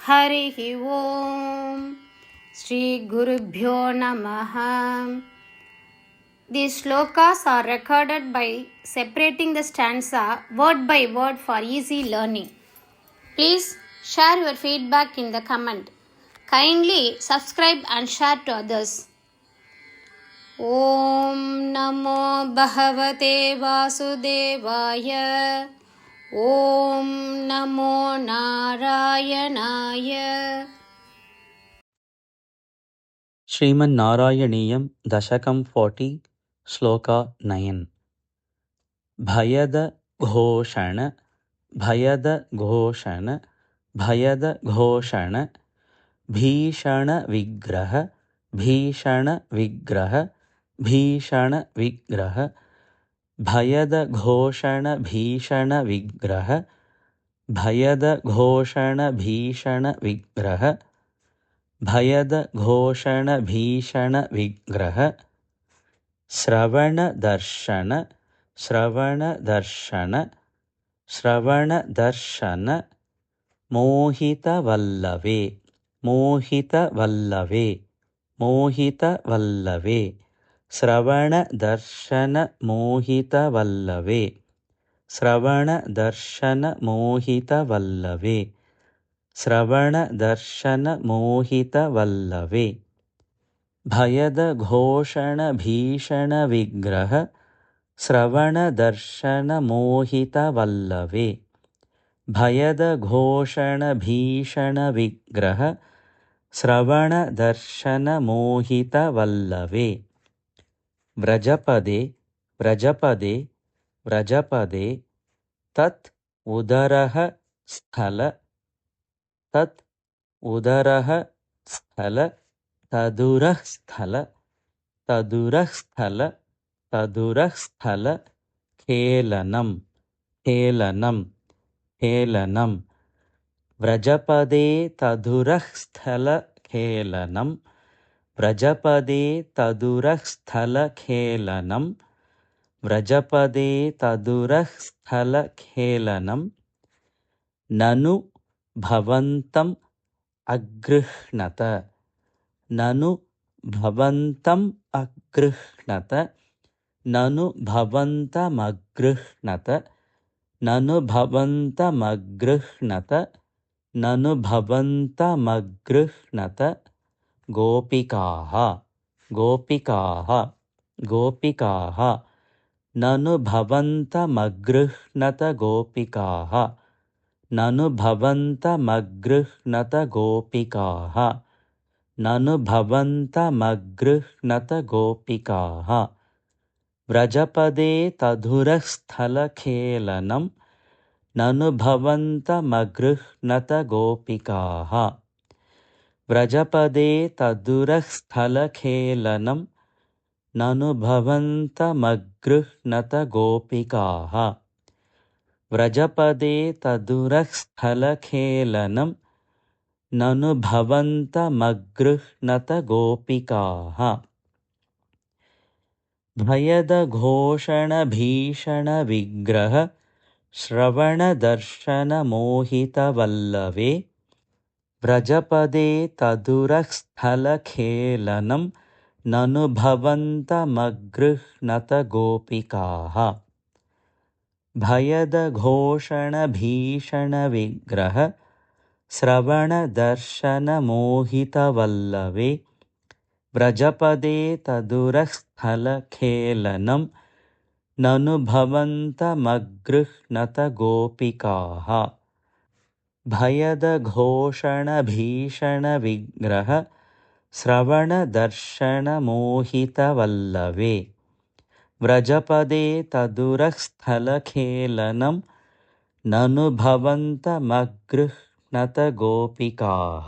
हरिः ओम श्री गुरुभ्यो नमः. These slokas are recorded by separating the stanza word by word for easy learning. Please share your feedback in the comment. Kindly subscribe and share to others. Om Namo Bhagavate Vasudevaya. Om Namo Narayanaya. ಶ್ರೀಮನ್ನಾರಾಯಣೀಯಂ ದಶಕಂ 40 ಶ್ಲೋಕ 9. ಭಯದ ಘೋಷಣ ಭಯದ ಘೋಷಣ ಭಯದ ಘೋಷಣ ಭೀಷಣ ವಿಗ್ರಹ ಭೀಷಣ ವಿಗ್ರಹ ಭೀಷಣ ವಿಗ್ರಹ ಭಯದ ಘೋಷಣ ಭೀಷಣ ವಿಗ್ರಹ ಭಯದ ಘೋಷಣ ಭೀಷಣ ವಿಗ್ರಹ ಭಯದ ಘೋಷಣ ಭೀಷಣ ವಿಗ್ರಹ ಶ್ರವಣ ದರ್ಶನ ಶ್ರವಣ ದರ್ಶನ ಶ್ರವಣ ದರ್ಶನ ಮೋಹಿತವಲ್ಲವೇ ಮೋಹಿತವಲ್ಲವೇ ಮೋಹಿತವಲ್ಲವೇ ಶ್ರವಣ ದರ್ಶನ ಮೋಹಿತವಲ್ಲವೇ ಶ್ರವಣ ದರ್ಶನ ಮೋಹಿತವಲ್ಲವೇ ಶ್ರವಣ ದರ್ಶನ ಮೋಹಿತವಲ್ಲವೇ ಭಯದ ಘೋಷಣ ಭೀಷಣ ವಿಗ್ರಹ ಶ್ರವಣ ದರ್ಶನ ಮೋಹಿತವಲ್ಲವೇ ಭಯದ ಘೋಷಣ ಭೀಷಣ ವಿಗ್ರಹ ಶ್ರವಣ ದರ್ಶನ ಮೋಹಿತವಲ್ಲವೇ ವ್ರಜಪದೆ ವ್ರಜಪದೆ ವ್ರಜಪದೆ ತತ್ ಉದರಃ ಸ್ಥಲ ತತ್ ಉದರಃ ಸ್ಥಲ ತದುರಃ ಸ್ಥಲ ತದುರಃ ಸ್ಥಲ ತದುರಃ ಸ್ಥಲ ಖೇಲನಂ ಖೇಲನಂ ಖೇಲನಂ ವ್ರಜಪದೇ ತದುರಃ ಸ್ಥಲ ಖೇಲನಂ ವ್ರಜಪದೇ ತದುರಃ ಸ್ಥಲ ಖೇಲನಂ ವ್ರಜಪದೇ ತದುರಃ ಸ್ಥಲ ಖೇಲನಂ ನನು ಭವಂತಂ ಅಗೃಹ್ಣತ ನನು ಭವಂತಂ ಅಗೃಹ್ಣತ ನನು ಭವಂತಮಗೃಹ್ಣತ ನನು ಭವಂತಮಗೃಹ್ಣತ ನನು ಭವಂತಮಗೃಹ್ಣತ ಗೋಪಿಕಾಃ ಗೋಪಿಕಾಃ ಗೋಪಿಕಾಃ ನನು ಭವಂತಮಗೃಹ್ಣತ ಗೋಪಿಕಾಃ ನನು ಭವಂತಮಗೃಹ್ಣತ ಗೋಪಿಕಾಃ ನನು ಭವಂತಮಗೃಹ್ಣತ ಗೋಪಿಕಾಃ ವ್ರಜಪದೇ ತದುರಃ ಸ್ಥಲ ಖೇಲನಂ ನನು ಭವಂತಮಗೃಹ್ಣತ ಗೋಪಿಕಾಃ ವ್ರಜಪದೇ ತದುರಃ ಸ್ಥಲ ಖೇಲನಂ ನನು ಭವಂತಮಗೃಹ್ಣತ ಗೋಪಿಕಾಃ ವ್ರಜಪದೇ ತದುರಃ ಸ್ಥಲ ಖೇಲನಂ ನನು ಭವಂತಮಗೃಹ್ಣತ ಗೋಪಿಕಾಃ ಭಯದ ಘೋಷಣ ಭೀಷಣ ವಿಗ್ರಹ ಶ್ರವಣ ದರ್ಶನ ಮೋಹಿತವಲ್ಲವೇ ವ್ರಜಪದೇ ತದುರಃ ಸ್ಥಲ ಖೇಲನಂ ನನು ಭವಂತಮಗೃಹ್ಣತ ಗೋಪಿಕಾಃ ಭಯದ ಘೋಷಣ ಭೀಷಣ ವಿಗ್ರಹ ಶ್ರವಣ ದರ್ಶನ ಮೋಹಿತವಲ್ಲವೇ ವ್ರಜಪದೇ ತದುರಃ ಸ್ಥಲ ಖೇಲನಂ ನನು ಭವಂತಮಗೃಹ್ಣತ ಗೋಪಿಕಾಃ ಭಯದ ಘೋಷಣ ಭೀಷಣ ವಿಗ್ರಹ ಶ್ರವಣ ದರ್ಶನ ಮೋಹಿತವಲ್ಲವೇ ವ್ರಜಪದೇ ತದುರಃ ಸ್ಥಲ ಖೇಲನಂ ನನು ಭವಂತಮಗೃಹ್ಣತ ಗೋಪಿಕಾಃ